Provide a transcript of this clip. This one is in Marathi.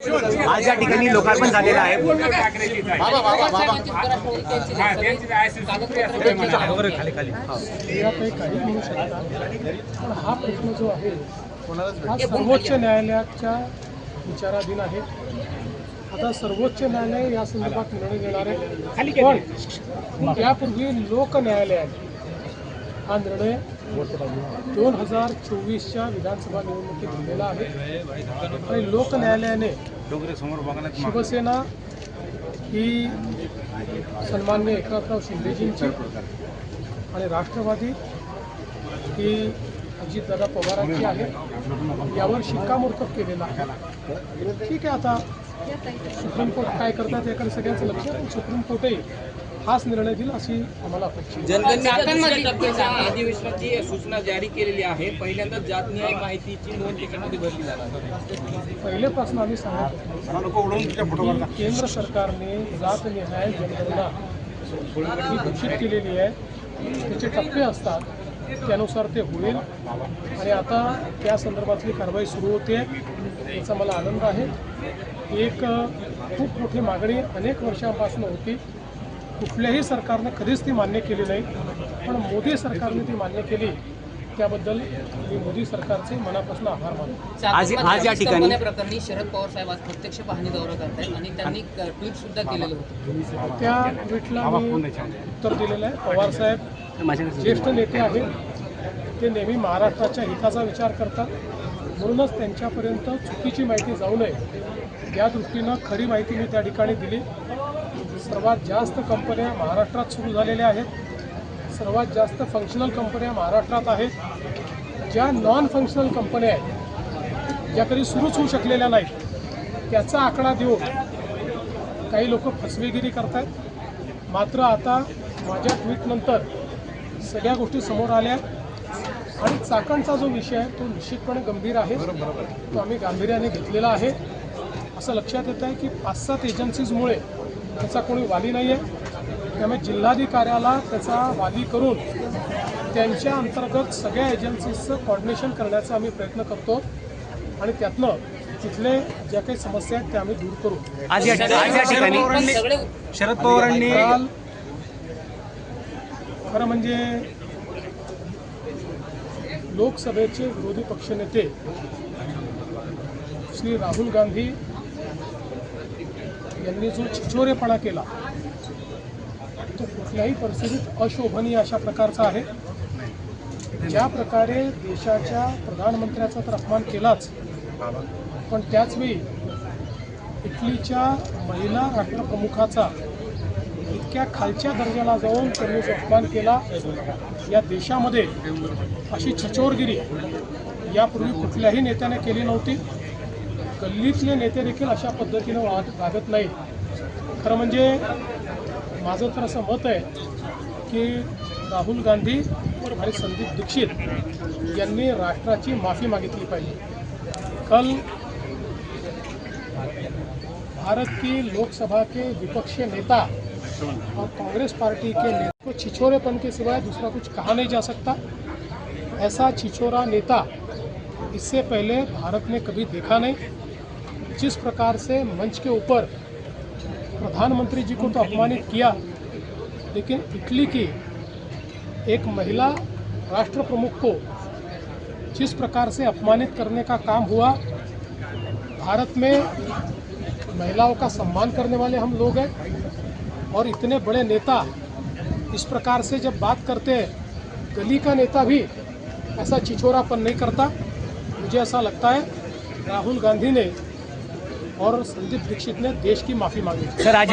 आज या ठिकाणी लोकार्पण झालेलं आहे। काही म्हणू शकतात, पण हा प्रश्न जो आहे हा सर्वोच्च न्यायालयाच्या विचाराधीन आहे। आता सर्वोच्च न्यायालय या संदर्भात निर्णय घेणार आहे, पण त्यापूर्वी लोक न्यायालयाने हा निर्णय 2024च्या विधानसभा निवडणुकीत दिलेला आहे। आणि लोक न्यायालयाने शिवसेना ही सन्माननीय एकनाथराव शिंदेजींची आणि राष्ट्रवादी ही अजितदादा पवारांची आहे, यावर शिक्कामोर्तब केलेला आहे। ठीक आहे, आता सुप्रीम कोर्ट काय करतात याकडे सगळ्यांचं लक्ष आहे। सुप्रीम कोर्टही हाच निर्णय दिला अशी आम्हाला अपेक्षा जनगणनेच्या अधिवेशनाची सूचना जारी केलेली आहे। पहिल्यांदा जात न्याय माहितीची नोंद त्याच्यामध्ये भरली जाणार। पहिलेपासून आम्ही सांगतो की केंद्र सरकारने जात निहाय जनगणना ही घोषित केलेली आहे, त्याचे टप्पे असतात, त्यानुसार ते होईल आणि आता त्या संदर्भातली कारवाई सुरू होते, याचा मला आनंद आहे। एक खूप मोठी मागणी अनेक वर्षांपासून होती, कुठल्याही सरकारनं कधीच ती मान्य केली नाही, पण मोदी सरकारने ती मान्य केली, त्याबद्दल मी मोदी सरकारचे मनापासून आभार मानतो। आज या ठिकाणी प्रकरणी शरद पवार साहेब आज प्रत्यक्ष पाहणी दौरा करतायत आणि त्यांनी ट्विट सुद्धा केलेलं होतं। त्या ट्विटला मी उत्तर दिलेलं आहे। पवार साहेब ज्येष्ठ नेते आहेत, ते नेहमी महाराष्ट्राच्या हिताचा विचार करतात, म्हणूनच त्यांच्यापर्यंत चुकीची माहिती जाऊ नये या दृष्टीनं खरी माहिती मी त्या ठिकाणी दिली। सर्वात जास्त कंपन्या महाराष्ट्रात सुरू झालेल्या आहेत, सर्वात जास्त फंक्शनल कंपन्या महाराष्ट्रात आहेत। ज्या नॉन फंक्शनल कंपन्या आहेत, ज्या कधी सुरूच होऊ शकलेल्या नाहीत, त्याचा आकडा देऊन काही लोक फसवेगिरी करत आहेत। मात्र आता माझ्या ट्विटनंतर सगळ्या गोष्टी समोर आल्या आणि चाकणचा जो विषय आहे तो निश्चितपणे गंभीर आहे, तो आम्ही गांभीर्याने घेतलेला आहे। असं लक्षात येतं आहे की 5-7 एजन्सीजमुळे त्याचा कोणी वाली नाही आहे, त्यामुळे जिल्हाधिकाऱ्याला त्याचा वाली करून त्यांच्या अंतर्गत सगळ्या एजन्सीजचं कॉर्डिनेशन करण्याचा आम्ही प्रयत्न करतो आणि त्यातनं तिथले ज्या काही समस्या आहेत त्या आम्ही दूर करू। आज या ठिकाणी शरद पवारांनी खरं म्हणजे लोकसभेचे विरोधी पक्षनेते श्री राहुल गांधी यांनी जो छिछोरेपणा केला तो कुठल्याही परिस्थितीत अशोभनीय अशा प्रकारचा आहे। ज्या प्रकारे देशाच्या प्रधानमंत्र्याचा तर अपमान केलाच, पण त्याचवेळी इटलीच्या महिला राष्ट्रप्रमुखाचा इतक्या खालच्या दर्जाला जाऊन त्यांनी जो अपमान केला, या देशामध्ये अशी छचोरगिरी यापूर्वी कुठल्याही नेत्याने केली नव्हती। गल्लीतले नेते देखील अशा पद्धतीनं वागत नाही। खरं म्हणजे माझं तर असं मत आहे की राहुल गांधी आणि संदीप दीक्षित यांनी राष्ट्राची माफी मागितली पाहिजे। कल भारत की लोकसभा के विपक्षी नेता और कांग्रेस पार्टी के नेता को छिछोरेपन के सिवाय दूसरा कुछ कहा नहीं जा सकता। ऐसा छिछोरा नेता इससे पहले भारत ने कभी देखा नहीं। जिस प्रकार से मंच के ऊपर प्रधानमंत्री जी को तो अपमानित किया, लेकिन इटली की एक महिला राष्ट्र प्रमुख को जिस प्रकार से अपमानित करने का काम हुआ। भारत में महिलाओं का सम्मान करने वाले हम लोग हैं और इतने बड़े नेता इस प्रकार से जब बात करते हैं, गली का नेता भी ऐसा छिछोरापन नहीं करता। मुझे ऐसा लगता है राहुल गांधी ने और संदीप दीक्षित ने देश की माफ़ी मांगी। सर आज